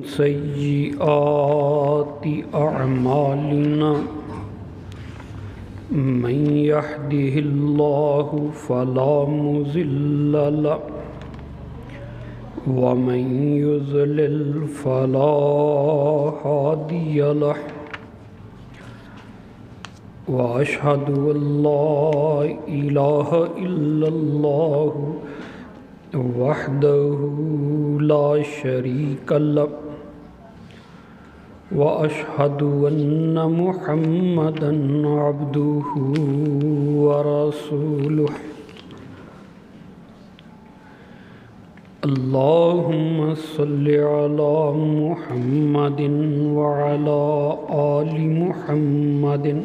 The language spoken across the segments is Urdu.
سيئات أعمالنا من يهده الله فلا مضل له ومن يضلل فلا هادي له وأشهد أن لا إله إلا الله وحده لا شريك له وأشهد أن محمدًا عبده ورسوله اللهم صل على محمد وعلى آل محمد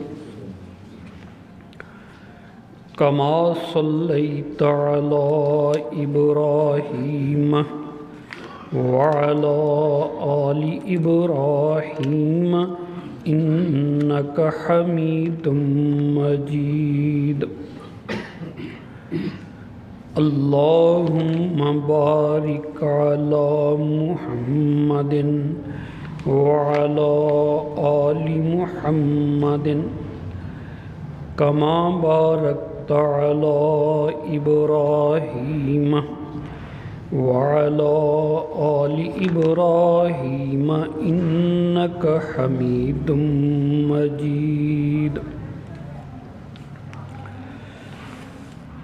كما صليت على إبراهيم وعلى آل إبراهيم إنك حميد مجيد اللهم بارك على محمد وعلى آل محمد كما باركت على إبراهيم وعلى آل إبراهيم إنك حميد مجيد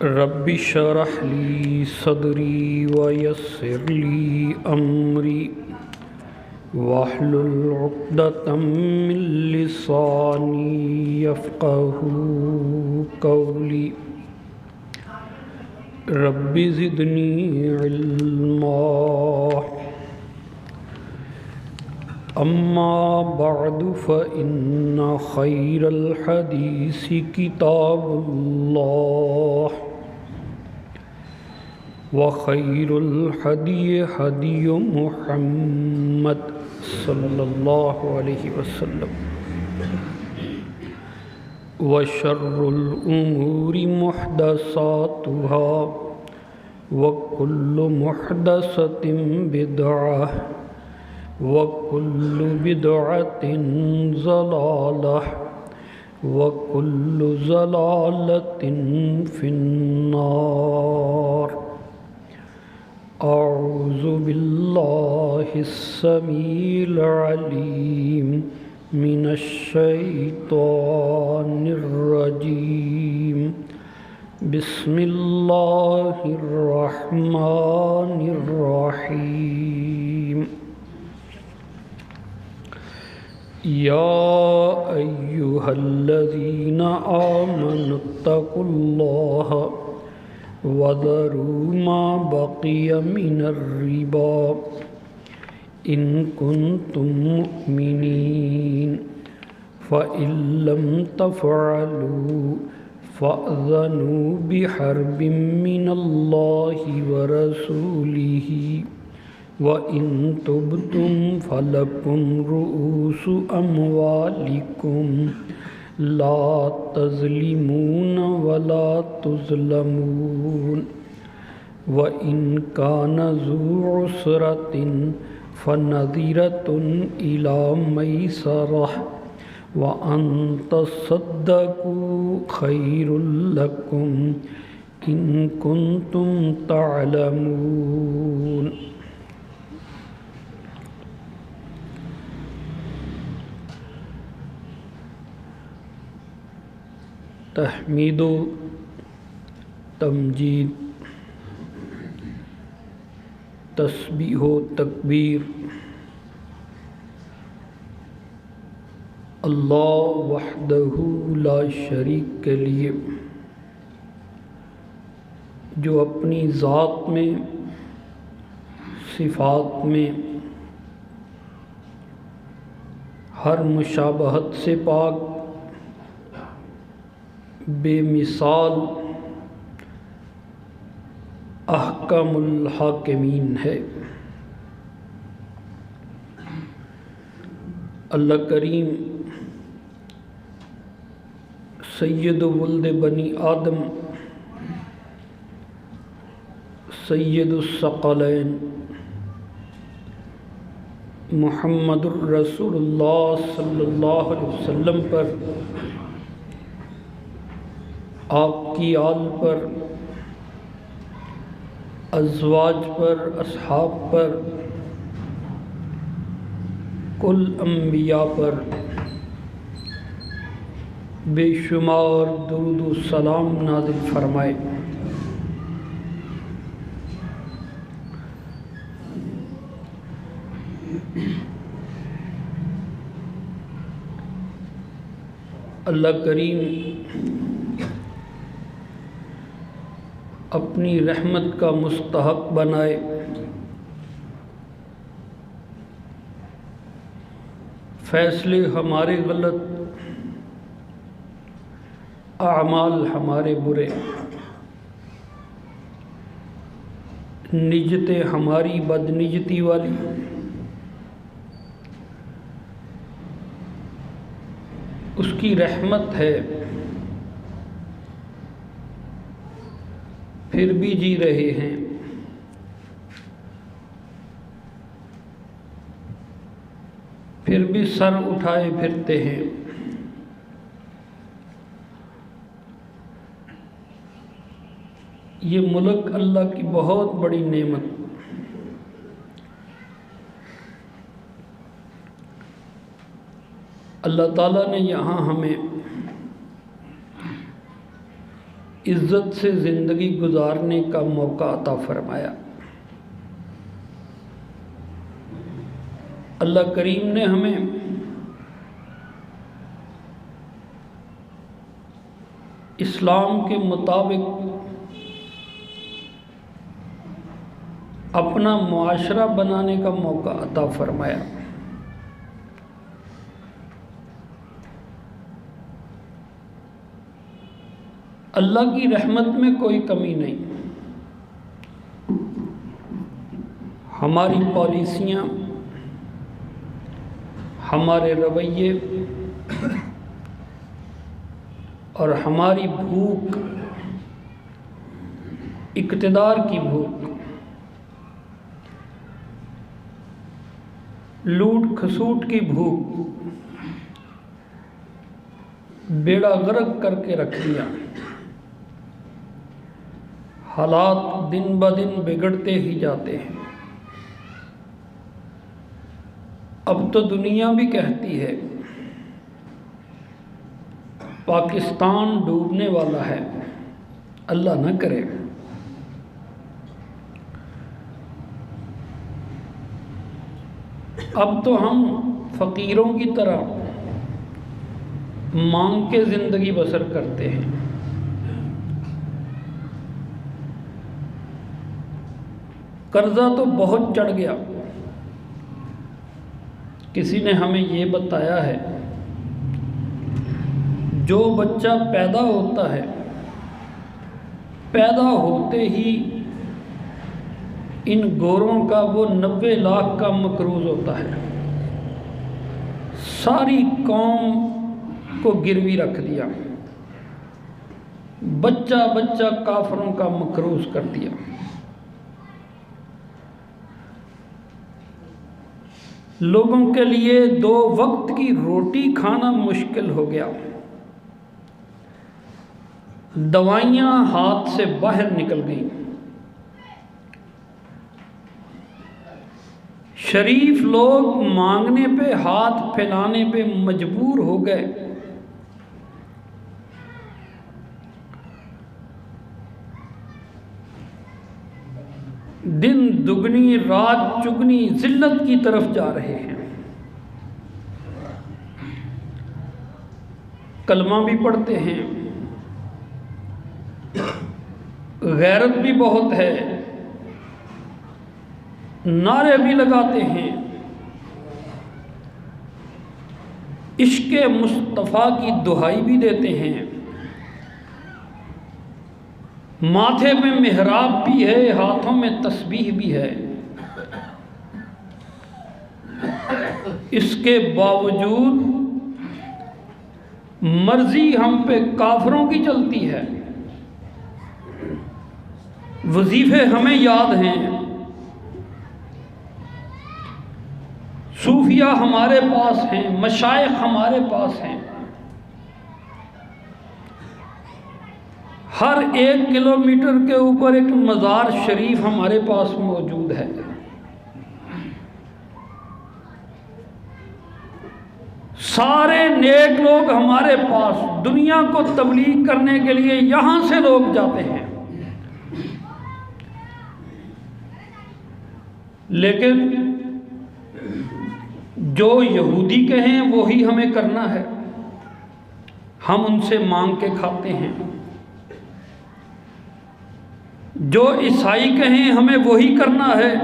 رب اشرح لي صدري ويسر لي أمري واحلل عقدة من لساني يفقه قولي رب زدني علما أما بعد فإن خير الحديث كتاب الله وخير الهدي هدي محمد صلى الله عليه وسلم وشر الأمور محدثاتها وكل محدثة بدعة وكل بدعة ضلالة وكل ضلالة في النار أعوذ بالله السميع العليم من الشيطان الرجيم بسم الله الرحمن الرحيم يا أيها الذين آمنوا اتقوا الله وذروا ما بقي من الربا إن كنتم مؤمنين فإن لم تفعلوا فأذنوا بحرب من الله ورسوله وإن تبتم فلكم رؤوس أموالكم لا تظلمون ولا تظلمون وإن كان ذو عسرة فنظرة إلى ميسرة وأن تصدقوا خير لكم إن كنتم تعلمون تحمید و تمجید تسبیح و تکبیر اللہ وحدہ لا شریک کے لیے جو اپنی ذات میں صفات میں ہر مشابہت سے پاک بے مثال احکم الحاکمین ہے اللہ کریم سید ولد بنی آدم سید الثقلین محمد الرسول اللہ صلی اللہ علیہ وسلم پر، آپ کی آل پر، ازواج پر، اصحاب پر، کل انبیاء پر بے شمار درود و سلام نازل فرمائے۔ اللہ کریم اپنی رحمت کا مستحق بنائے، فیصلے ہمارے غلط، اعمال ہمارے برے، نیتیں ہماری بدنیتی والی، اس کی رحمت ہے پھر بھی جی رہے ہیں۔ پھر بھی سر اٹھائے پھرتے ہیں۔ یہ ملک اللہ کی بہت بڑی نعمت۔ اللہ تعالیٰ نے یہاں ہمیں عزت سے زندگی گزارنے کا موقع عطا فرمایا۔ اللہ کریم نے ہمیں اسلام کے مطابق اپنا معاشرہ بنانے کا موقع عطا فرمایا۔ اللہ کی رحمت میں کوئی کمی نہیں۔ ہماری پالیسیاں، ہمارے رویے اور ہماری بھوک، اقتدار کی بھوک، لوٹ کھسوٹ کی بھوک بیڑا غرق کر کے رکھ دیا۔ حالات دن بدن بگڑتے ہی جاتے ہیں۔ اب تو دنیا بھی کہتی ہے پاکستان ڈوبنے والا ہے، اللہ نہ کرے۔ اب تو ہم فقیروں کی طرح مانگ کے زندگی بسر کرتے ہیں۔ قرضہ تو بہت چڑھ گیا۔ کسی نے ہمیں یہ بتایا ہے جو بچہ پیدا ہوتا ہے، پیدا ہوتے ہی ان گوروں کا وہ 90 لاکھ کا مقروض ہوتا ہے، ساری قوم کو گروی رکھ دیا، بچہ بچہ کافروں کا مقروض کر دیا۔ لوگوں کے لیے 2 وقت کی روٹی کھانا مشکل ہو گیا، دوائیاں ہاتھ سے باہر نکل گئیں، شریف لوگ مانگنے پہ، ہاتھ پھیلانے پہ مجبور ہو گئے۔ دن دگنی رات چگنی ذلت کی طرف جا رہے ہیں۔ کلمہ بھی پڑھتے ہیں، غیرت بھی بہت ہے، نعرے بھی لگاتے ہیں، عشق مصطفیٰ کی دہائی بھی دیتے ہیں، ماتھے میں محراب بھی ہے، ہاتھوں میں تسبیح بھی ہے۔ اس کے باوجود مرضی ہم پہ کافروں کی چلتی ہے۔ وظیفے ہمیں یاد ہیں، صوفیہ ہمارے پاس ہیں، مشائخ ہمارے پاس ہیں، ہر 1 کلومیٹر کے اوپر ایک مزار شریف ہمارے پاس موجود ہے۔ سارے نیک لوگ ہمارے پاس، دنیا کو تبلیغ کرنے کے لیے یہاں سے لوگ جاتے ہیں، لیکن جو یہودی کہیں وہی ہمیں کرنا ہے، ہم ان سے مانگ کے کھاتے ہیں۔ جو عیسائی کہیں ہمیں وہی کرنا ہے،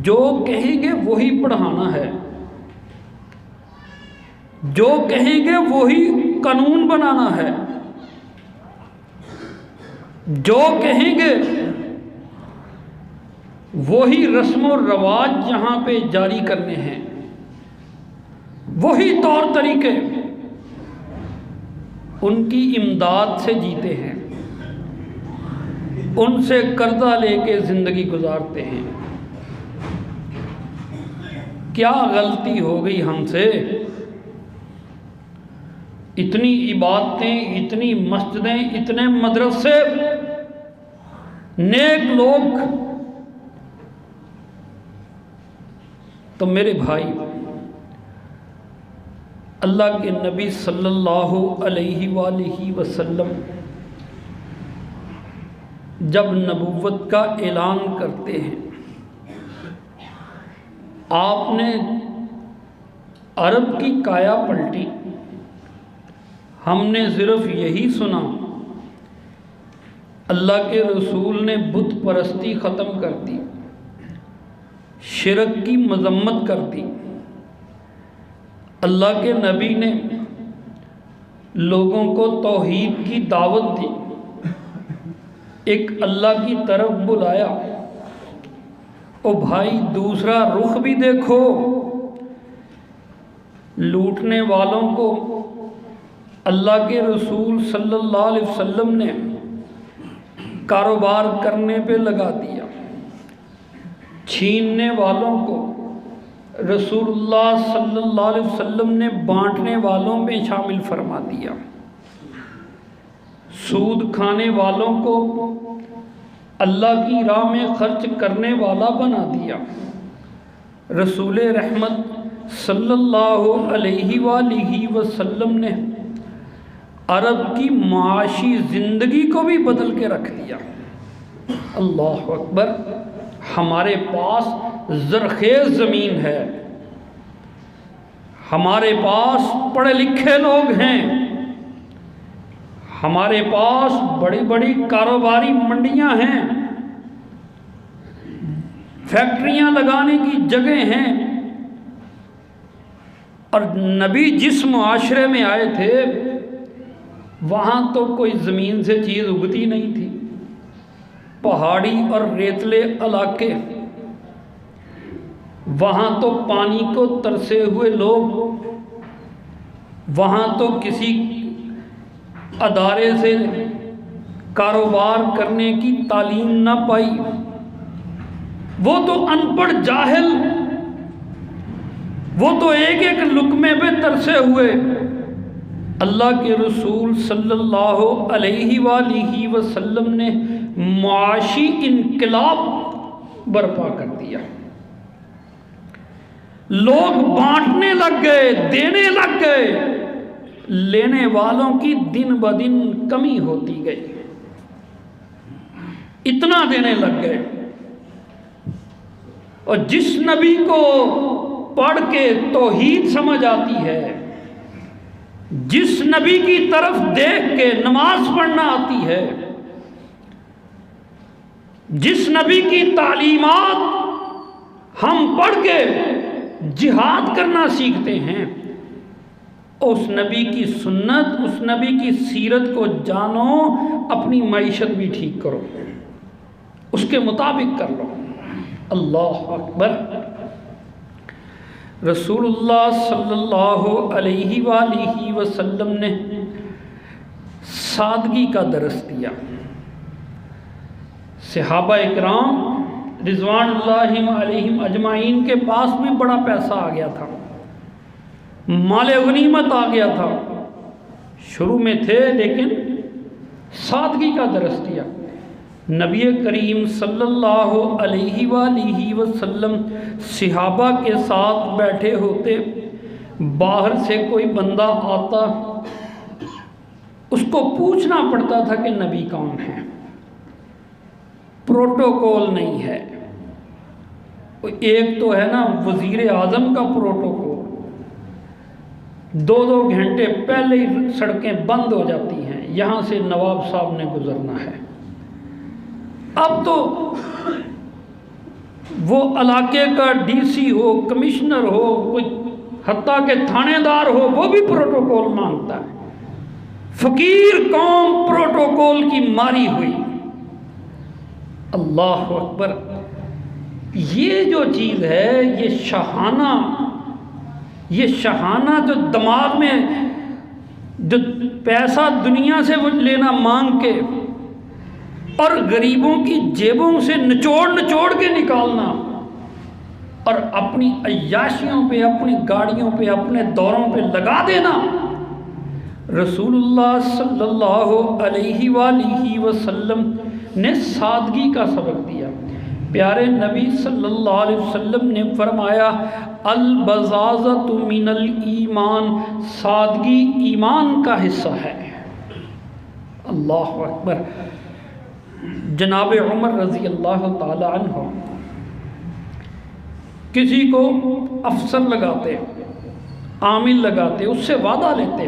جو کہیں گے وہی پڑھانا ہے، جو کہیں گے وہی قانون بنانا ہے، جو کہیں گے وہی رسم و رواج یہاں پہ جاری کرنے ہیں، وہی طور طریقے، ان کی امداد سے جیتے ہیں، ان سے قرضہ لے کے زندگی گزارتے ہیں۔ کیا غلطی ہو گئی ہم سے؟ اتنی عبادتیں، اتنی مسجدیں، اتنے مدرسے، نیک لوگ۔ تو میرے بھائی، اللہ کے نبی صلی اللہ علیہ وآلہ وسلم جب نبوت کا اعلان کرتے ہیں، آپ نے عرب کی کایا پلٹی۔ ہم نے صرف یہی سنا اللہ کے رسول نے بت پرستی ختم کر دی، شرک کی مذمت کر دی۔ اللہ کے نبی نے لوگوں کو توحید کی دعوت دی، ایک اللہ کی طرف بلایا۔ او بھائی، دوسرا رخ بھی دیکھو، لوٹنے والوں کو اللہ کے رسول صلی اللہ علیہ وسلم نے کاروبار کرنے پہ لگا دیا، چھیننے والوں کو رسول اللہ صلی اللہ علیہ وسلم نے بانٹنے والوں میں شامل فرما دیا، سود کھانے والوں کو اللہ کی راہ میں خرچ کرنے والا بنا دیا۔ رسول رحمت صلی اللہ علیہ وآلہ وسلم نے عرب کی معاشی زندگی کو بھی بدل کے رکھ دیا۔ اللہ اکبر! ہمارے پاس زرخیز زمین ہے، ہمارے پاس پڑھے لکھے لوگ ہیں، ہمارے پاس بڑی بڑی کاروباری منڈیاں ہیں، فیکٹریاں لگانے کی جگہ ہیں، اور نبی جس معاشرے میں آئے تھے وہاں تو کوئی زمین سے چیز اگتی نہیں تھی، پہاڑی اور ریتلے علاقے، وہاں تو پانی کو ترسے ہوئے لوگ، وہاں تو کسی ادارے سے کاروبار کرنے کی تعلیم نہ پائی، وہ تو ان پڑھ جاہل، وہ تو ایک ایک لقمے پہ ترسے ہوئے۔ اللہ کے رسول صلی اللہ علیہ وآلہ وسلم نے معاشی انقلاب برپا کر دیا، لوگ بانٹنے لگ گئے، دینے لگ گئے، لینے والوں کی دن بدن کمی ہوتی گئی، اتنا دینے لگ گئے۔ اور جس نبی کو پڑھ کے توحید سمجھ آتی ہے، جس نبی کی طرف دیکھ کے نماز پڑھنا آتی ہے، جس نبی کی تعلیمات ہم پڑھ کے جہاد کرنا سیکھتے ہیں، اس نبی کی سنت، اس نبی کی سیرت کو جانو، اپنی معیشت بھی ٹھیک کرو، اس کے مطابق کر لو۔ اللہ اکبر! رسول اللہ صلی اللہ علیہ وآلہ وسلم نے سادگی کا درس دیا۔ صحابہ اکرام رضوان اللہ علیہم اجمعین کے پاس بھی بڑا پیسہ آ گیا تھا، مال غنیمت آ گیا تھا، شروع میں تھے لیکن سادگی کا درس دیا۔ نبی کریم صلی اللہ علیہ وآلہ وسلم صحابہ کے ساتھ بیٹھے ہوتے، باہر سے کوئی بندہ آتا، اس کو پوچھنا پڑتا تھا کہ نبی کون ہے، پروٹوکول نہیں ہے۔ ایک تو ہے نا وزیر اعظم کا پروٹوکول، 2 گھنٹے پہلے ہی سڑکیں بند ہو جاتی ہیں، یہاں سے نواب صاحب نے گزرنا ہے۔ اب تو وہ علاقے کا ڈی سی ہو، کمشنر ہو، کوئی حتیٰ کہ تھانے دار ہو، وہ بھی پروٹوکول مانگتا ہے۔ فقیر قوم پروٹوکول کی ماری ہوئی۔ اللہ اکبر، یہ جو چیز ہے، یہ شاہانہ جو دماغ میں جو پیسہ دنیا سے وہ لینا مانگ کے اور غریبوں کی جیبوں سے نچوڑ کے نکالنا اور اپنی عیاشیوں پہ، اپنی گاڑیوں پہ، اپنے دوروں پہ لگا دینا، رسول اللہ صلی اللہ علیہ وآلہ وسلم نے سادگی کا سبق دیا۔ پیارے نبی صلی اللہ علیہ وسلم نے فرمایا البزازۃ من الایمان، سادگی ایمان کا حصہ ہے۔ اللہ اکبر۔ جناب عمر رضی اللہ تعالی عنہ کسی کو افسر لگاتے، عامل لگاتے، اس سے وعدہ لیتے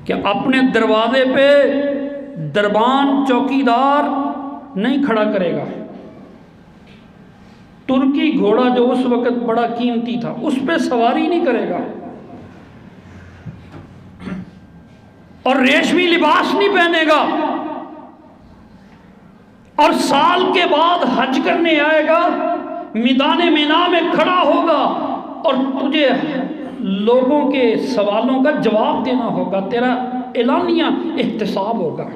کہ اپنے دروازے پہ دربان چوکیدار نہیں کھڑا کرے گا، ترکی گھوڑا جو اس وقت بڑا قیمتی تھا اس پہ سواری نہیں کرے گا، اور ریشمی لباس نہیں پہنے گا، اور سال کے بعد حج کرنے آئے گا، میدان مینا میں کھڑا ہوگا اور تجھے لوگوں کے سوالوں کا جواب دینا ہوگا، تیرا اعلانیہ احتساب ہوگا۔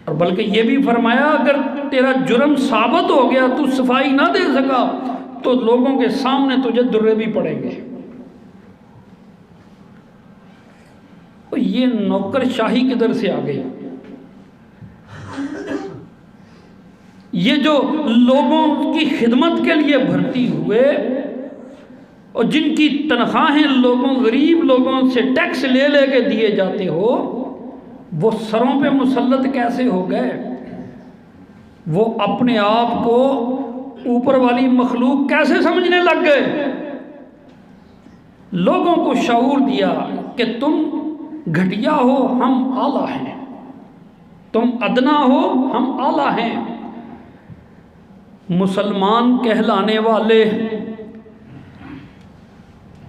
اور بلکہ یہ بھی فرمایا اگر تیرا جرم ثابت ہو گیا، تو صفائی نہ دے سکا، تو لوگوں کے سامنے تجھے درے بھی پڑیں گے۔ یہ نوکر شاہی کدھر سے آ گئی؟ یہ جو لوگوں کی خدمت کے لیے بھرتی ہوئے اور جن کی تنخواہیں لوگوں، غریب لوگوں سے ٹیکس لے لے کے دیے جاتے ہو، وہ سروں پہ مسلط کیسے ہو گئے؟ وہ اپنے آپ کو اوپر والی مخلوق کیسے سمجھنے لگ گئے؟ لوگوں کو شعور دیا کہ تم گھٹیا ہو، ہم اعلیٰ ہیں، تم ادنا ہو، ہم اعلیٰ ہیں۔ مسلمان کہلانے والے،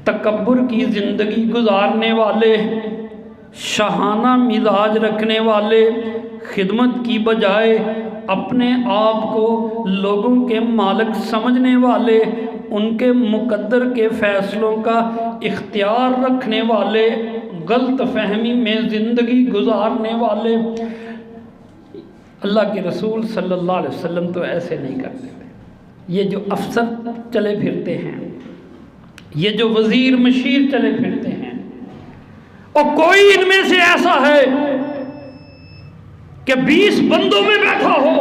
تکبر کی زندگی گزارنے والے، شاہانہ مزاج رکھنے والے، خدمت کی بجائے اپنے آپ کو لوگوں کے مالک سمجھنے والے، ان کے مقدر کے فیصلوں کا اختیار رکھنے والے، غلط فہمی میں زندگی گزارنے والے، اللہ کے رسول صلی اللہ علیہ وسلم تو ایسے نہیں کرتے تھے۔ یہ جو افسر چلے پھرتے ہیں، یہ جو وزیر مشیر چلے پھرتے ہیں، اور کوئی ان میں سے ایسا ہے کہ 20 بندوں میں بیٹھا ہو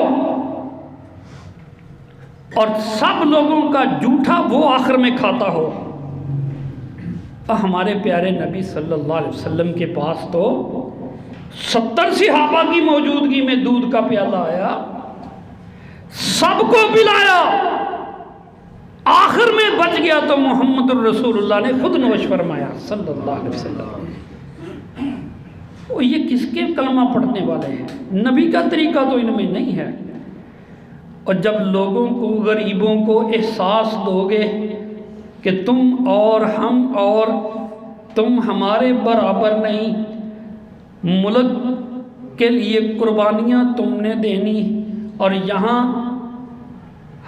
اور سب لوگوں کا جھوٹا وہ آخر میں کھاتا ہو۔ اور ہمارے پیارے نبی صلی اللہ علیہ وسلم کے پاس تو 70 صحابہ کی موجودگی میں دودھ کا پیالہ آیا، سب کو پلایا، آخر میں بچ گیا تو محمد الرسول اللہ نے خود نوش فرمایا صلی اللہ علیہ وسلم۔ یہ کس کے کلمہ پڑھنے والے ہیں؟ نبی کا طریقہ تو ان میں نہیں ہے۔ اور جب لوگوں کو، غریبوں کو احساس دو گے کہ تم اور ہم اور تم ہمارے برابر نہیں، ملک کے لیے قربانیاں تم نے دینی، اور یہاں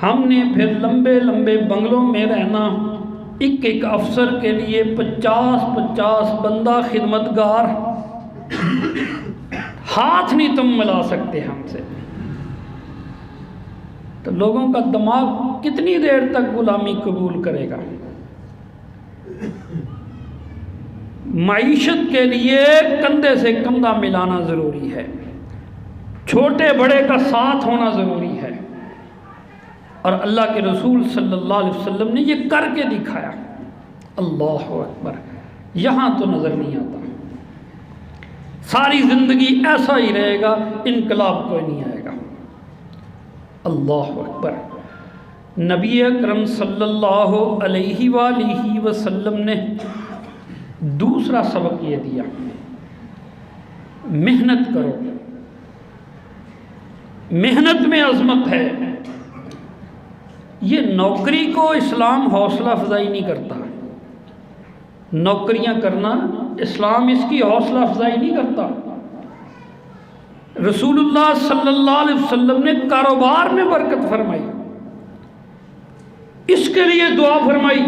ہم نے پھر لمبے لمبے بنگلوں میں رہنا، ایک ایک افسر کے لیے 50 بندہ خدمتگار، ہاتھ نہیں تم ملا سکتے ہم سے۔ تو لوگوں کا دماغ کتنی دیر تک غلامی قبول کرے گا؟ معیشت کے لیے کندھے سے کندھا ملانا ضروری ہے، چھوٹے بڑے کا ساتھ ہونا ضروری ہے، اور اللہ کے رسول صلی اللہ علیہ وسلم نے یہ کر کے دکھایا۔ اللہ اکبر، یہاں تو نظر نہیں آتا، ساری زندگی ایسا ہی رہے گا، انقلاب کوئی نہیں آئے گا۔ اللہ اکبر۔ نبی اکرم صلی اللہ علیہ وآلہ وسلم نے دوسرا سبق یہ دیا، محنت کرو، محنت میں عظمت ہے۔ یہ نوکری کو اسلام حوصلہ افزائی نہیں کرتا، نوکریاں کرنا اسلام اس کی حوصلہ افزائی نہیں کرتا۔ رسول اللہ صلی اللہ علیہ وسلم نے کاروبار میں برکت فرمائی، اس کے لیے دعا فرمائی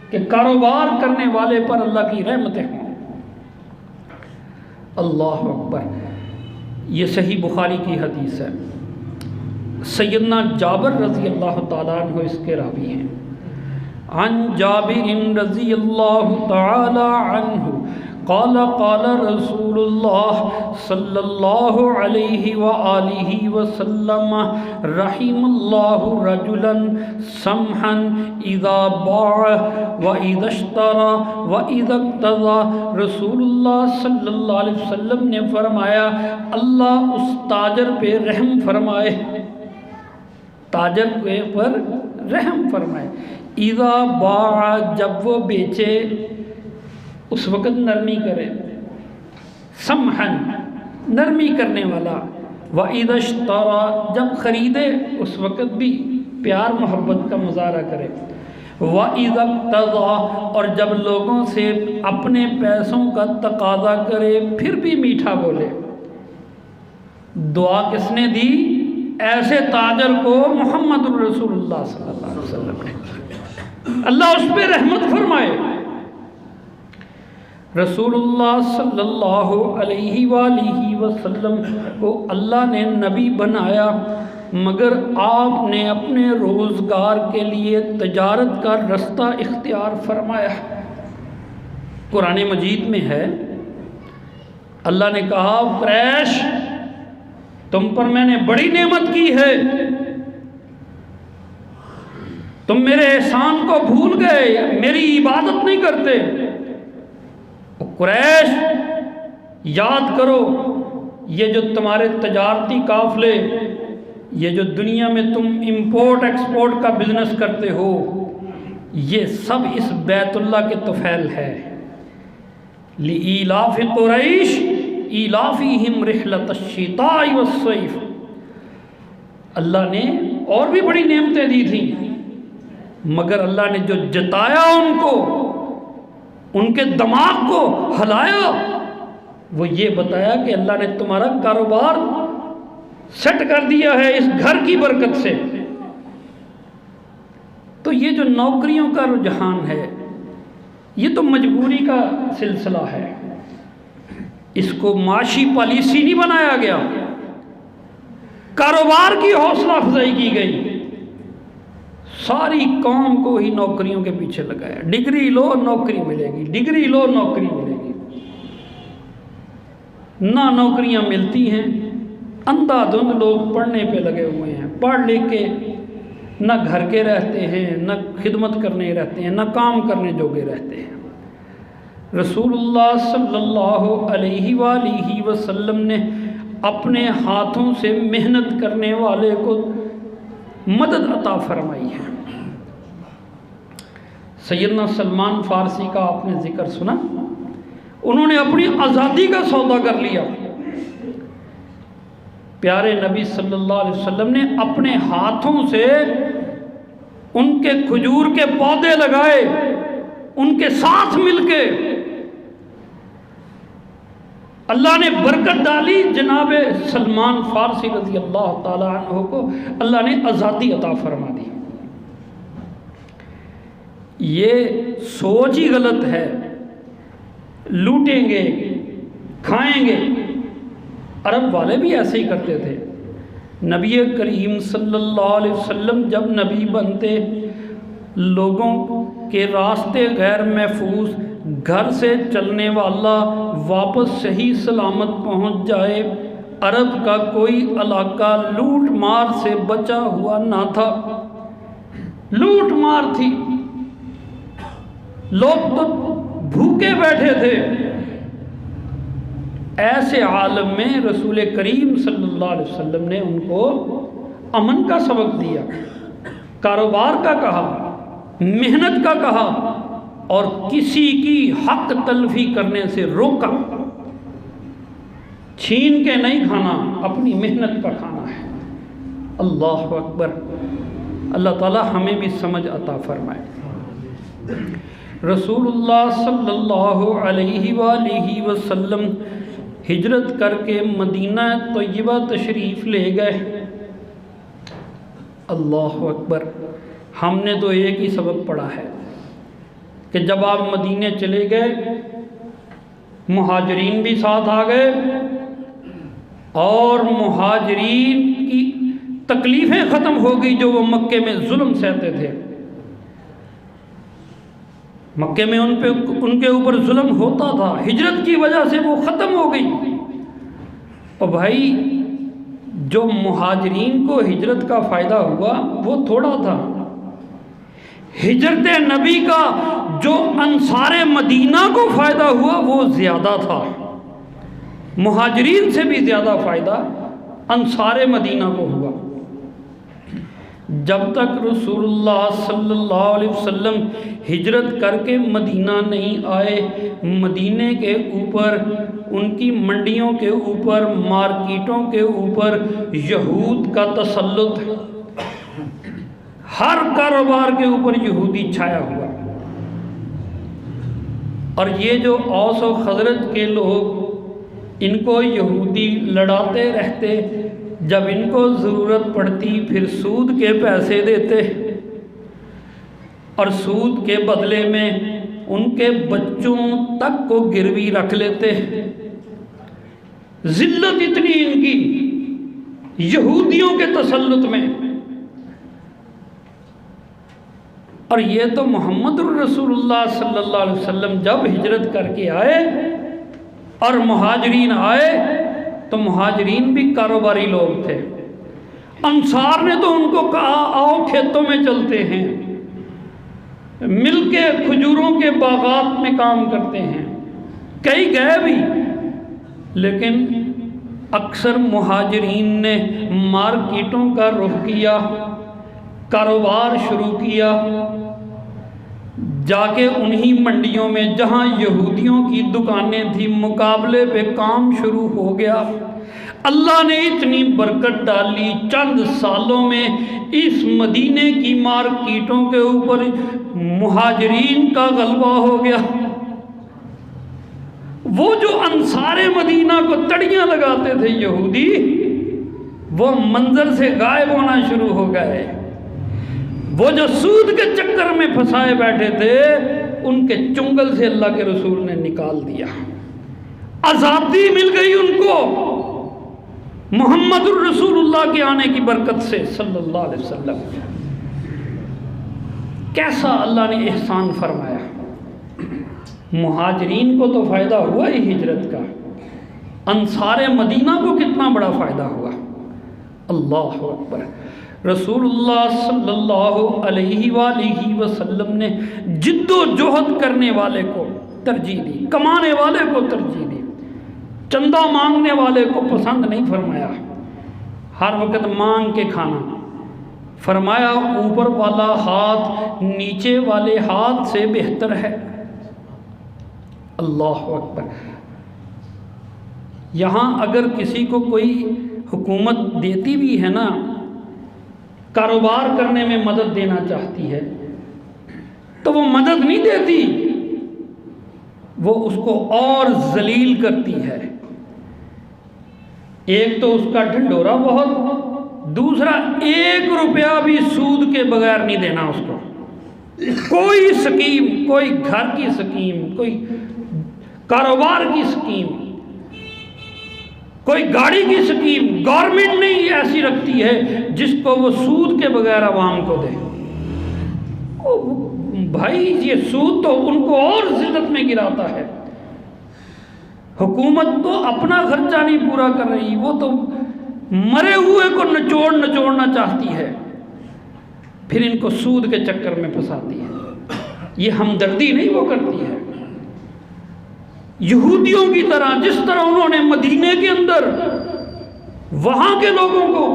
کہ کاروبار کرنے والے پر اللہ کی رحمتیں ہوں۔ اللہ اکبر۔ یہ صحیح بخاری کی حدیث ہے، سیدنا جابر رضی اللہ تعالیٰ عنہ اس کے راوی ہیں۔ عن جابر رضی اللہ تعالی عنہ قال قال رسول اللہ صلی اللہ علیہ وآلہ وسلم رحم اللہ رجلا سمحا اذا باع واذا اشترى واذا اقتضى۔ رسول اللہ صلی اللہ علیہ وسلم نے فرمایا اللہ اس تاجر پہ رحم فرمائے، تاجر کے پر رحم فرمائے۔ اذا باع، جب وہ بیچے اس وقت نرمی کرے، سمحن، نرمی کرنے والا، وَإِذَا اشْتَرَى، جب خریدے اس وقت بھی پیار محبت کا مظاہرہ کرے، وَإِذَا اقْتَضَى، اور جب لوگوں سے اپنے پیسوں کا تقاضا کرے پھر بھی میٹھا بولے۔ دعا کس نے دی؟ ایسے تاجر کو محمد الرسول اللہ صلی اللہ علیہ وسلم نے، اللہ اس پہ رحمت فرمائے۔ رسول اللہ صلی اللہ علیہ وآلہ وسلم کو اللہ نے نبی بنایا، مگر آپ نے اپنے روزگار کے لیے تجارت کا رستہ اختیار فرمایا۔ قرآن مجید میں ہے، اللہ نے کہا قریش تم پر میں نے بڑی نعمت کی ہے، تم میرے احسان کو بھول گئے، میری عبادت نہیں کرتے۔ قریش یاد کرو، یہ جو تمہارے تجارتی قافلے، یہ جو دنیا میں تم امپورٹ ایکسپورٹ کا بزنس کرتے ہو، یہ سب اس بیت اللہ کے طفیل ہے۔ لِإِيلَافِ قُرَيْشٍ إِيلَافِهِمْ رِحْلَةَ الشِّتَاءِ وَالصَّيْفِ۔ اللہ نے اور بھی بڑی نعمتیں دی تھیں، مگر اللہ نے جو جتایا ان کو، ان کے دماغ کو ہلایا، وہ یہ بتایا کہ اللہ نے تمہارا کاروبار سیٹ کر دیا ہے اس گھر کی برکت سے۔ تو یہ جو نوکریوں کا رجحان ہے، یہ تو مجبوری کا سلسلہ ہے، اس کو معاشی پالیسی نہیں بنایا گیا، کاروبار کی حوصلہ افزائی کی گئی۔ ساری قوم کو ہی نوکریوں کے پیچھے لگایا، ڈگری لو نوکری ملے گی، ڈگری لو نوکری ملے گی۔ نہ نوکریاں ملتی ہیں، اندھا دھند لوگ پڑھنے پہ لگے ہوئے ہیں، پڑھ لکھ کے نہ گھر کے رہتے ہیں، نہ خدمت کرنے رہتے ہیں، نہ کام کرنے جوگے رہتے ہیں۔ رسول اللہ صلی اللہ علیہ وآلہ وسلم نے اپنے ہاتھوں سے محنت کرنے والے کو مدد عطا فرمائی ہے۔ سیدنا سلمان فارسی کا آپ نے ذکر سنا، انہوں نے اپنی آزادی کا سودا کر لیا۔ پیارے نبی صلی اللہ علیہ وسلم نے اپنے ہاتھوں سے ان کے کھجور کے پودے لگائے، ان کے ساتھ مل کے اللہ نے برکت ڈالی۔ جناب سلمان فارسی رضی اللہ تعالی عنہ کو اللہ نے آزادی عطا فرما دی۔ یہ سوچ ہی غلط ہے، لوٹیں گے، کھائیں گے۔ عرب والے بھی ایسے ہی کرتے تھے۔ نبی کریم صلی اللہ علیہ وسلم جب نبی بنتے، لوگوں کے راستے غیر محفوظ، گھر سے چلنے والا واپس صحیح سلامت پہنچ جائے، عرب کا کوئی علاقہ لوٹ مار سے بچا ہوا نہ تھا۔ لوٹ مار تھی، لوگ تو بھوکے بیٹھے تھے۔ ایسے عالم میں رسول کریم صلی اللہ علیہ وسلم نے ان کو امن کا سبق دیا، کاروبار کا کہا، محنت کا کہا، اور کسی کی حق تلفی کرنے سے روکا۔ چھین کے نہیں کھانا، اپنی محنت کا کھانا ہے۔ اللہ اکبر۔ اللہ تعالی ہمیں بھی سمجھ عطا فرمائے۔ رسول اللہ صلی اللہ علیہ وآلہ وسلم ہجرت کر کے مدینہ طیبہ تشریف لے گئے۔ اللہ اکبر۔ ہم نے تو ایک ہی سبق پڑھا ہے کہ جب آپ مدینے چلے گئے، مہاجرین بھی ساتھ آ گئے، اور مہاجرین کی تکلیفیں ختم ہو گئی جو وہ مکے میں ظلم سہتے تھے۔ مکے میں ان کے اوپر ظلم ہوتا تھا، ہجرت کی وجہ سے وہ ختم ہو گئی۔ اور بھائی، جو مہاجرین کو ہجرت کا فائدہ ہوا وہ تھوڑا تھا، ہجرت نبی کا جو انصار مدینہ کو فائدہ ہوا وہ زیادہ تھا۔ مہاجرین سے بھی زیادہ فائدہ انصار مدینہ کو ہوا۔ جب تک رسول اللہ صلی اللہ علیہ وسلم ہجرت کر کے مدینہ نہیں آئے، مدینے کے اوپر، ان کی منڈیوں کے اوپر، مارکیٹوں کے اوپر یہود کا تسلط، ہر کاروبار کے اوپر یہودی چھایا ہوا۔ اور یہ جو اوس و خزرج کے لوگ، ان کو یہودی لڑاتے رہتے، جب ان کو ضرورت پڑتی پھر سود کے پیسے دیتے، اور سود کے بدلے میں ان کے بچوں تک کو گروی رکھ لیتے۔ ذلت اتنی ان کی یہودیوں کے تسلط میں۔ اور یہ تو محمد الرسول اللہ صلی اللہ علیہ وسلم جب ہجرت کر کے آئے اور مہاجرین آئے تو مہاجرین بھی کاروباری لوگ تھے۔ انصار نے تو ان کو کہا آؤ کھیتوں میں چلتے ہیں، مل کے کھجوروں کے باغات میں کام کرتے ہیں۔ کئی گئے بھی، لیکن اکثر مہاجرین نے مارکیٹوں کا رخ کیا، کاروبار شروع کیا، جا کے انہی منڈیوں میں جہاں یہودیوں کی دکانیں تھیں مقابلے پہ کام شروع ہو گیا۔ اللہ نے اتنی برکت ڈالی، چند سالوں میں اس مدینے کی مارکیٹوں کے اوپر مہاجرین کا غلبہ ہو گیا۔ وہ جو انصار مدینہ کو تڑیاں لگاتے تھے یہودی، وہ منظر سے غائب ہونا شروع ہو گئے۔ وہ جو سود کے چکر میں پھنسائے بیٹھے تھے، ان کے چنگل سے اللہ کے رسول نے نکال دیا، آزادی مل گئی ان کو محمد الرسول اللہ کے آنے کی برکت سے صلی اللہ علیہ وسلم۔ کیسا اللہ نے احسان فرمایا۔ مہاجرین کو تو فائدہ ہوا ہی ہجرت کا، انصار مدینہ کو کتنا بڑا فائدہ ہوا۔ اللہ اکبر۔ رسول اللہ صلی اللہ علیہ وآلہ وسلم نے جد و جہد کرنے والے کو ترجیح دی، کمانے والے کو ترجیح دی، چندہ مانگنے والے کو پسند نہیں فرمایا۔ ہر وقت مانگ کے کھانا، فرمایا اوپر والا ہاتھ نیچے والے ہاتھ سے بہتر ہے۔ اللہ اکبر۔ یہاں اگر کسی کو کوئی حکومت دیتی بھی ہے نا، کاروبار کرنے میں مدد دینا چاہتی ہے، تو وہ مدد نہیں دیتی، وہ اس کو اور ذلیل کرتی ہے۔ ایک تو اس کا ڈھنڈورا بہت، دوسرا 1 روپیہ بھی سود کے بغیر نہیں دینا اس کو۔ کوئی سکیم، کوئی گھر کی سکیم، کوئی کاروبار کی سکیم، کوئی گاڑی کی اسکیم گورنمنٹ نہیں ایسی رکھتی ہے جس کو وہ سود کے بغیر عوام کو دے۔ بھائی یہ سود تو ان کو اور ذلت میں گراتا ہے۔ حکومت تو اپنا خرچہ نہیں پورا کر رہی، وہ تو مرے ہوئے کو نچوڑنا چاہتی ہے، پھر ان کو سود کے چکر میں پھنساتی ہے۔ یہ ہمدردی نہیں وہ کرتی ہے، یہودیوں کی طرح، جس طرح انہوں نے مدینے کے اندر وہاں کے لوگوں کو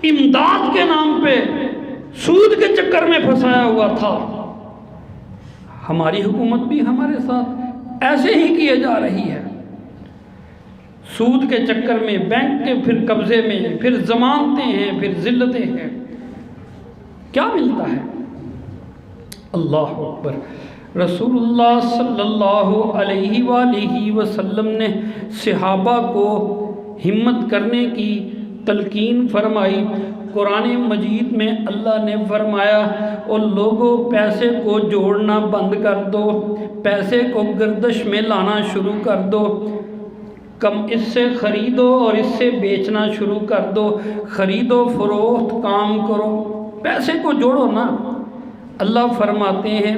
امداد کے نام پہ سود کے چکر میں پھنسایا ہوا تھا، ہماری حکومت بھی ہمارے ساتھ ایسے ہی کیے جا رہی ہے۔ سود کے چکر میں بینک کے پھر قبضے میں، پھر ضمانتیں ہیں، پھر ذلتیں ہیں، کیا ملتا ہے؟ اللہ اکبر۔ رسول اللہ صلی اللہ علیہ وآلہ وسلم نے صحابہ کو ہمت کرنے کی تلقین فرمائی۔ قرآن مجید میں اللہ نے فرمایا، اور لوگوں پیسے کو جوڑنا بند کر دو، پیسے کو گردش میں لانا شروع کر دو، کم اس سے خریدو اور اس سے بیچنا شروع کر دو، خرید و فروخت کام کرو، پیسے کو جوڑو نا۔ اللہ فرماتے ہیں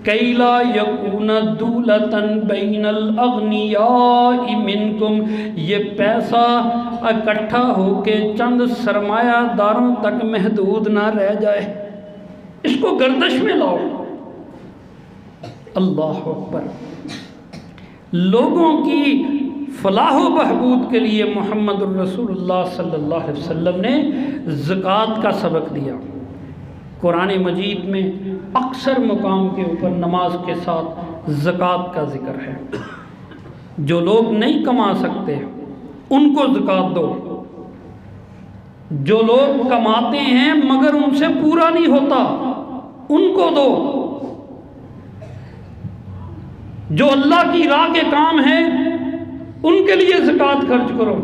کَإْ لَا يَكُونَ دُولَةً بَيْنَ الْأَغْنِيَاءِ مِنْكُمْ، یہ پیسہ اکٹھا ہو کے چند سرمایہ داروں تک محدود نہ رہ جائے، اس کو گردش میں لاؤ۔ اللہ اکبر۔ لوگوں کی فلاح و بہبود کے لیے محمد الرسول اللہ صلی اللہ علیہ وسلم نے زکوٰۃ کا سبق دیا۔ قرآن مجید میں اکثر مقام کے اوپر نماز کے ساتھ زکوٰۃ کا ذکر ہے۔ جو لوگ نہیں کما سکتے ان کو زکوٰۃ دو، جو لوگ کماتے ہیں مگر ان سے پورا نہیں ہوتا ان کو دو، جو اللہ کی راہ کے کام ہیں ان کے لیے زکوٰۃ خرچ کرو،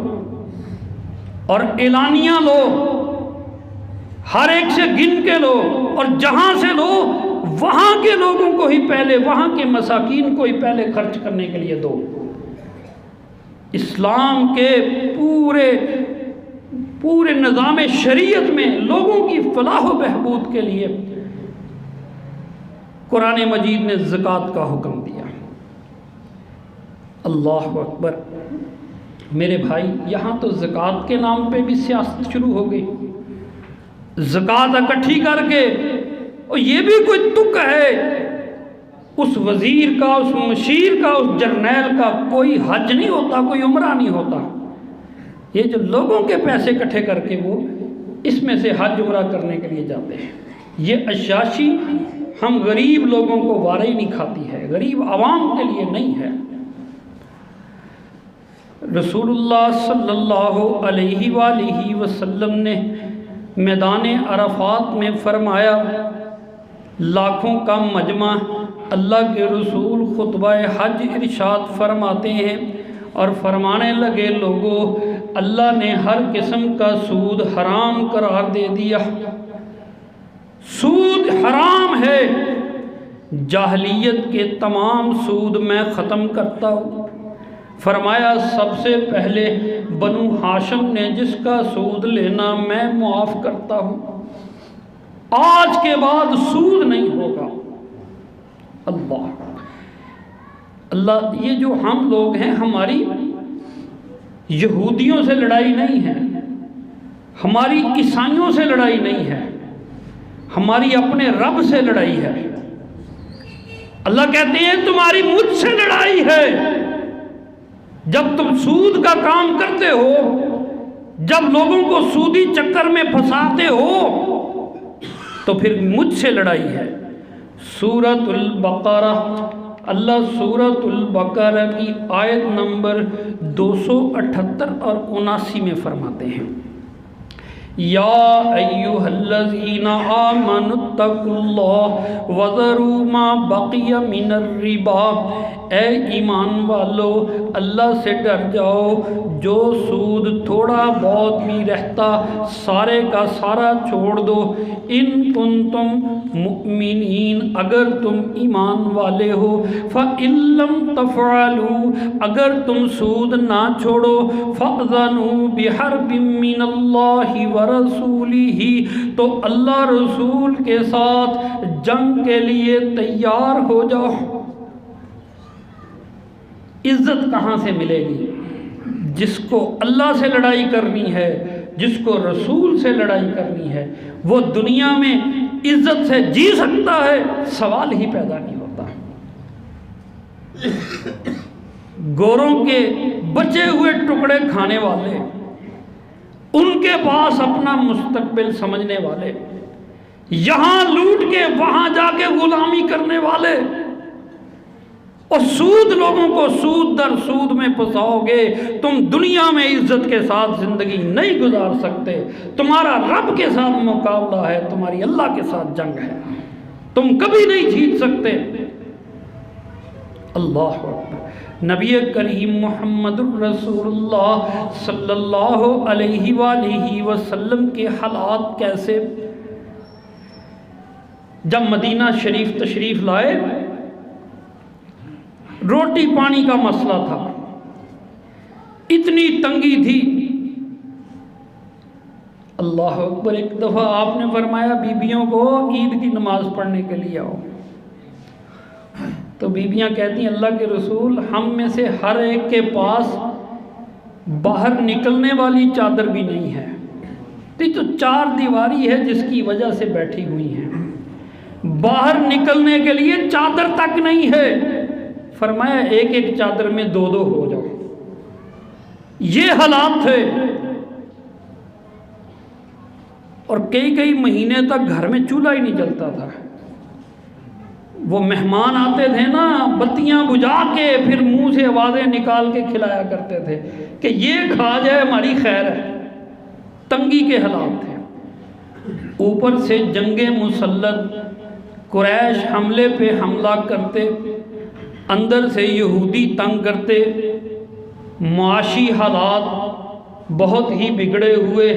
اور اعلانیہ لو، ہر ایک سے گن کے لو، اور جہاں سے لو وہاں کے لوگوں کو ہی پہلے، وہاں کے مساکین کو ہی پہلے خرچ کرنے کے لیے دو۔ اسلام کے پورے نظام شریعت میں لوگوں کی فلاح و بہبود کے لیے قرآن مجید نے زکوٰۃ کا حکم دیا۔ اللہ اکبر۔ میرے بھائی، یہاں تو زکوٰۃ کے نام پہ بھی سیاست شروع ہو گئی۔ زکوٰۃ اکٹھی کر کے، اور یہ بھی کوئی تک ہے، اس وزیر کا، اس مشیر کا، اس جرنیل کا کوئی حج نہیں ہوتا، کوئی عمرہ نہیں ہوتا۔ یہ جو لوگوں کے پیسے اکٹھے کر کے وہ اس میں سے حج عمرہ کرنے کے لیے جاتے ہیں، یہ عشاشی ہم غریب لوگوں کو وارے ہی نہیں کھاتی ہے، غریب عوام کے لیے نہیں ہے۔ رسول اللہ صلی اللہ علیہ وآلہ وسلم نے میدان عرفات میں فرمایا، لاکھوں کا مجمع، اللہ کے رسول خطبہ حج ارشاد فرماتے ہیں اور فرمانے لگے، لوگوں، اللہ نے ہر قسم کا سود حرام قرار دے دیا۔ سود حرام ہے، جاہلیت کے تمام سود میں ختم کرتا ہوں۔ فرمایا سب سے پہلے بنو ہاشم نے جس کا سود لینا میں معاف کرتا ہوں، آج کے بعد سود نہیں ہوگا۔ اللہ، یہ جو ہم لوگ ہیں، ہماری یہودیوں سے لڑائی نہیں ہے، ہماری عیسائیوں سے لڑائی نہیں ہے، ہماری اپنے رب سے لڑائی ہے۔ اللہ کہتے ہیں تمہاری مجھ سے لڑائی ہے، جب تم سود کا کام کرتے ہو، جب لوگوں کو سودی چکر میں پھنساتے ہو، تو پھر مجھ سے لڑائی ہے۔ سورۃ البقرہ، اللہ سورۃ البقرہ کی آیت نمبر 278 اور 79 میں فرماتے ہیں، یا ایھا الذین آمنوا اتقوا اللہ وذروا ما بقی من الربا، اے ایمان والو اللہ سے ڈر جاؤ، جو سود تھوڑا بہت بھی رہتا سارے کا سارا چھوڑ دو، ان کنتم مؤمنین اگر تم ایمان والے ہو، فإن لم تفعلوا اگر تم سود نہ چھوڑو، فأذنوا بحرب من اللہ ورسولہ تو اللہ رسول کے ساتھ جنگ کے لیے تیار ہو جاؤ۔ عزت کہاں سے ملے گی؟ جس کو اللہ سے لڑائی کرنی ہے، جس کو رسول سے لڑائی کرنی ہے، وہ دنیا میں عزت سے جی سکتا ہے؟ سوال ہی پیدا نہیں ہوتا۔ گوروں کے بچے ہوئے ٹکڑے کھانے والے، ان کے پاس اپنا مستقبل سمجھنے والے، یہاں لوٹ کے وہاں جا کے غلامی کرنے والے، اور سود لوگوں کو سود در سود میں پھنساؤ گے، تم دنیا میں عزت کے ساتھ زندگی نہیں گزار سکتے۔ تمہارا رب کے ساتھ مقابلہ ہے، تمہاری اللہ کے ساتھ جنگ ہے، تم کبھی نہیں جیت سکتے۔ اللہ اکبر۔ نبی کریم محمد الرسول اللہ صلی اللہ علیہ وآلہ وسلم کے حالات کیسے؟ جب مدینہ شریف تشریف لائے، روٹی پانی کا مسئلہ تھا، اتنی تنگی تھی۔ اللہ اکبر۔ ایک دفعہ آپ نے فرمایا بیبیوں کو عید کی نماز پڑھنے کے لیے آؤ، تو بیبیاں کہتی ہیں اللہ کے رسول ہم میں سے ہر ایک کے پاس باہر نکلنے والی چادر بھی نہیں ہے، تو چار دیواری ہے جس کی وجہ سے بیٹھی ہوئی ہیں، باہر نکلنے کے لیے چادر تک نہیں ہے۔ فرمایا ایک ایک چادر میں دو دو ہو جاؤ۔ یہ حالات تھے، اور کئی مہینے تک گھر میں چولہا ہی نہیں جلتا تھا۔ وہ مہمان آتے تھے نا، بتیاں بجھا کے پھر منہ سے آوازیں نکال کے کھلایا کرتے تھے کہ یہ کھا جائے ہماری خیر ہے۔ تنگی کے حالات تھے، اوپر سے جنگ مسلط، قریش حملے پہ حملہ کرتے، اندر سے یہودی تنگ کرتے، معاشی حالات بہت ہی بگڑے ہوئے۔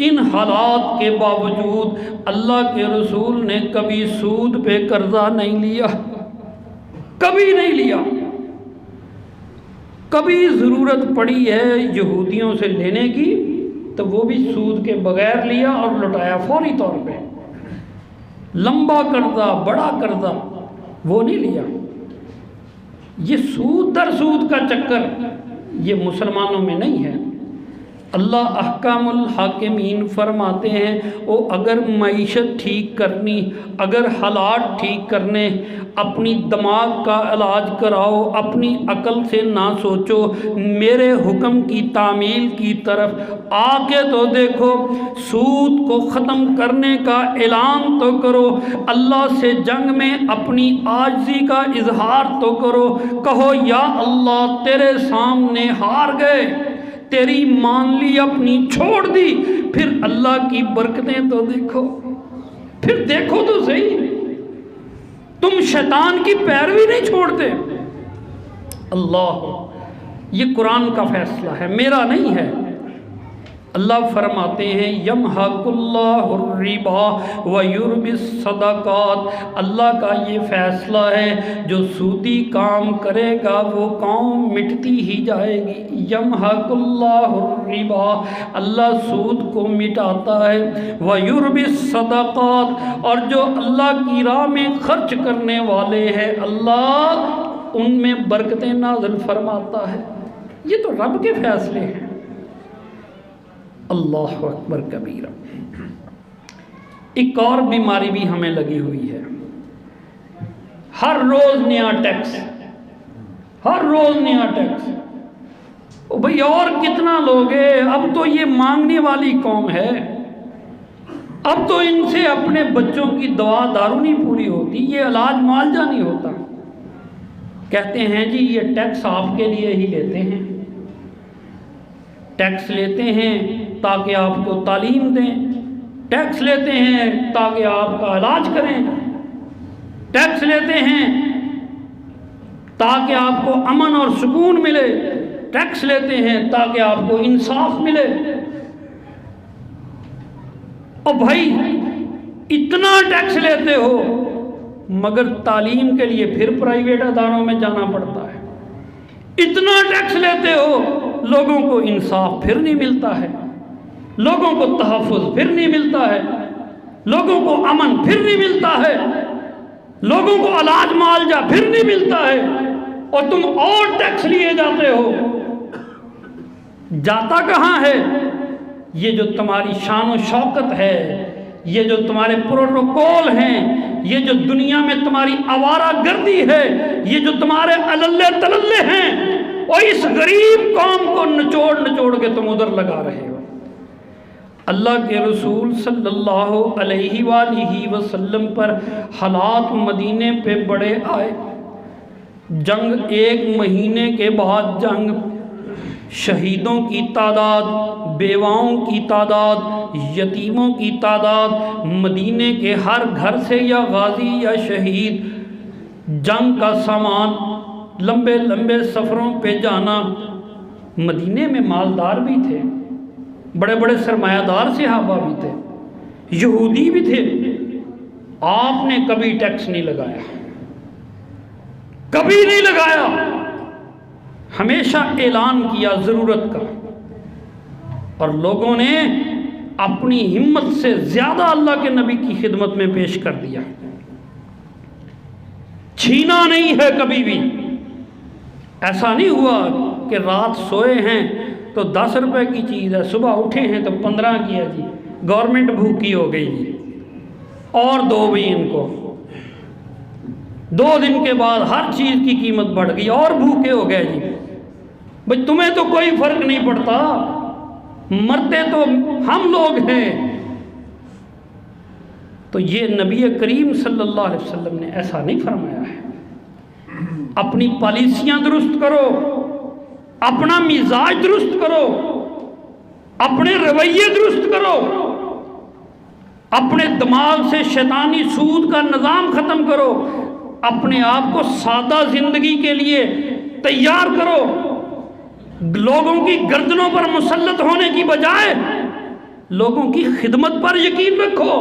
ان حالات کے باوجود اللہ کے رسول نے کبھی سود پہ قرضہ نہیں لیا، کبھی نہیں لیا۔ کبھی ضرورت پڑی ہے یہودیوں سے لینے کی تو وہ بھی سود کے بغیر لیا اور لوٹایا فوری طور پہ۔ لمبا قرضہ، بڑا قرضہ وہ نہیں لیا۔ یہ سود در سود کا چکر یہ مسلمانوں میں نہیں ہے۔ اللہ احکام الحاکمین فرماتے ہیں او اگر معیشت ٹھیک کرنی، اگر حالات ٹھیک کرنے، اپنی دماغ کا علاج کراؤ، اپنی عقل سے نہ سوچو، میرے حکم کی تعمیل کی طرف آ کے تو دیکھو، سود کو ختم کرنے کا اعلان تو کرو، اللہ سے جنگ میں اپنی عاجزی کا اظہار تو کرو، کہو یا اللہ تیرے سامنے ہار گئے، تیری مان لی اپنی چھوڑ دی، پھر اللہ کی برکتیں تو دیکھو، پھر دیکھو تو صحیح، تم شیطان کی پیروی نہیں چھوڑتے۔ اللہ، یہ قرآن کا فیصلہ ہے، میرا نہیں ہے۔ اللہ فرماتے ہیں یمحق اللہ الربا ویربی الصدقات، اللہ کا یہ فیصلہ ہے جو سودی کام کرے گا وہ قوم مٹتی ہی جائے گی۔ یمحق اللہ الربا، اللہ سود کو مٹاتا ہے، ویربی الصدقات، اور جو اللہ کی راہ میں خرچ کرنے والے ہیں اللہ ان میں برکتیں نازل فرماتا ہے۔ یہ تو رب کے فیصلے ہیں۔ اللہ اکبر کبیرہ۔ ایک اور بیماری بھی ہمیں لگی ہوئی ہے، ہر روز نیا ٹیکس، ہر روز نیا ٹیکس۔ او بھئی اور کتنا لوگے، اب تو یہ مانگنے والی قوم ہے، اب تو ان سے اپنے بچوں کی دوا دارو نہیں پوری ہوتی، یہ علاج معالجہ نہیں ہوتا۔ کہتے ہیں جی یہ ٹیکس آپ کے لیے ہی لیتے ہیں، ٹیکس لیتے ہیں تاکہ آپ کو تعلیم دیں، ٹیکس لیتے ہیں تاکہ آپ کا علاج کریں، ٹیکس لیتے ہیں تاکہ آپ کو امن اور سکون ملے، ٹیکس لیتے ہیں تاکہ آپ کو انصاف ملے۔ اور بھائی اتنا ٹیکس لیتے ہو مگر تعلیم کے لیے پھر پرائیویٹ اداروں میں جانا پڑتا ہے، اتنا ٹیکس لیتے ہو لوگوں کو انصاف پھر نہیں ملتا ہے، لوگوں کو تحفظ پھر نہیں ملتا ہے، لوگوں کو امن پھر نہیں ملتا ہے، لوگوں کو علاج معالجہ پھر نہیں ملتا ہے، اور تم اور ٹیکس لیے جاتے ہو۔ جاتا کہاں ہے یہ جو تمہاری شان و شوکت ہے، یہ جو تمہارے پروٹوکول ہیں، یہ جو دنیا میں تمہاری آوارہ گردی ہے، یہ جو تمہارے عللے تللے ہیں، اور اس غریب قوم کو نچوڑ نچوڑ کے تم ادھر لگا رہے ہو۔ اللہ کے رسول صلی اللہ علیہ وآلہ وسلم پر حالات مدینے پہ بڑے آئے، جنگ 1 مہینے کے بعد جنگ، شہیدوں کی تعداد، بیواؤں کی تعداد، یتیموں کی تعداد، مدینے کے ہر گھر سے یا غازی یا شہید، جنگ کا سامان، لمبے لمبے سفروں پہ جانا۔ مدینے میں مالدار بھی تھے، بڑے بڑے سرمایہ دار صحابہ بھی تھے، یہودی بھی تھے، آپ نے کبھی ٹیکس نہیں لگایا، کبھی نہیں لگایا، ہمیشہ اعلان کیا ضرورت کا، اور لوگوں نے اپنی ہمت سے زیادہ اللہ کے نبی کی خدمت میں پیش کر دیا، چھینا نہیں ہے کبھی بھی۔ ایسا نہیں ہوا کہ رات سوئے ہیں تو 10 روپے کی چیز ہے، صبح اٹھے ہیں تو 15 کی ہے جی، گورنمنٹ بھوکی ہو گئی جی، اور دو بھی ان کو، 2 دن کے بعد ہر چیز کی قیمت بڑھ گئی اور بھوکے ہو گئے جی۔ بھئی تمہیں تو کوئی فرق نہیں پڑتا، مرتے تو ہم لوگ ہیں۔ تو یہ نبی کریم صلی اللہ علیہ وسلم نے ایسا نہیں فرمایا ہے۔ اپنی پالیسیاں درست کرو، اپنا مزاج درست کرو، اپنے رویے درست کرو، اپنے دماغ سے شیطانی سود کا نظام ختم کرو، اپنے آپ کو سادہ زندگی کے لیے تیار کرو، لوگوں کی گردنوں پر مسلط ہونے کی بجائے لوگوں کی خدمت پر یقین رکھو،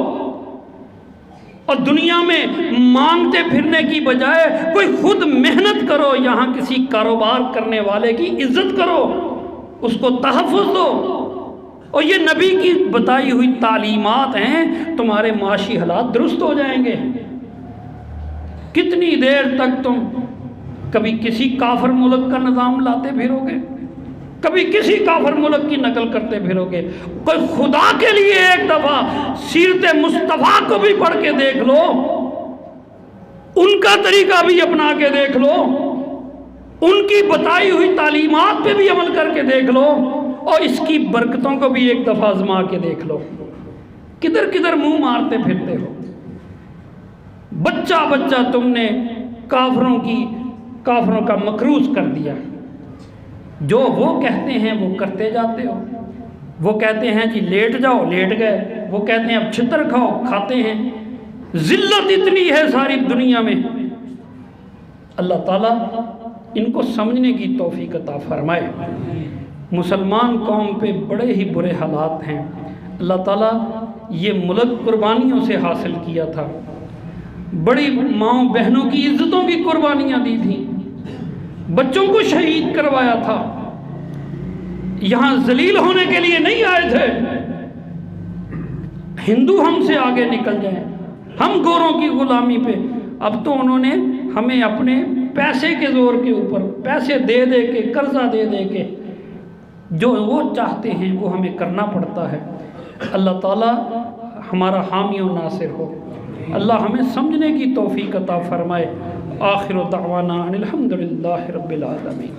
اور دنیا میں مانگتے پھرنے کی بجائے کوئی خود محنت کرو، یہاں کسی کاروبار کرنے والے کی عزت کرو، اس کو تحفظ دو، اور یہ نبی کی بتائی ہوئی تعلیمات ہیں، تمہارے معاشی حالات درست ہو جائیں گے۔ کتنی دیر تک تم کبھی کسی کافر ملک کا نظام لاتے پھرو گے، کبھی کسی کافر ملک کی نقل کرتے پھرو گے؟ کوئی خدا کے لیے ایک دفعہ سیرت مصطفیٰ کو بھی پڑھ کے دیکھ لو، ان کا طریقہ بھی اپنا کے دیکھ لو، ان کی بتائی ہوئی تعلیمات پہ بھی عمل کر کے دیکھ لو، اور اس کی برکتوں کو بھی ایک دفعہ آزما کے دیکھ لو۔ کدھر کدھر منہ مارتے پھرتے ہو؟ بچہ بچہ تم نے کافروں کا مکروز کر دیا، جو وہ کہتے ہیں وہ کرتے جاتے ہو۔ وہ کہتے ہیں جی لیٹ جاؤ، لیٹ گئے، وہ کہتے ہیں اب چھتر کھاؤ، کھاتے ہیں۔ ذلت اتنی ہے ساری دنیا میں، اللہ تعالیٰ ان کو سمجھنے کی توفیق عطا فرمائے۔ مسلمان قوم پہ بڑے ہی برے حالات ہیں، اللہ تعالیٰ یہ ملک قربانیوں سے حاصل کیا تھا، بڑی ماؤں بہنوں کی عزتوں کی قربانیاں دی تھیں، بچوں کو شہید کروایا تھا، یہاں ذلیل ہونے کے لیے نہیں آئے تھے۔ ہندو ہم سے آگے نکل جائیں، ہم گوروں کی غلامی پہ، اب تو انہوں نے ہمیں اپنے پیسے کے زور کے اوپر پیسے دے دے کے، قرضہ دے دے کے جو وہ چاہتے ہیں وہ ہمیں کرنا پڑتا ہے۔ اللہ تعالیٰ ہمارا حامی و ناصر ہو، اللہ ہمیں سمجھنے کی توفیق عطا فرمائے۔ آخر دعوانا ان الحمدللہ رب العالمین۔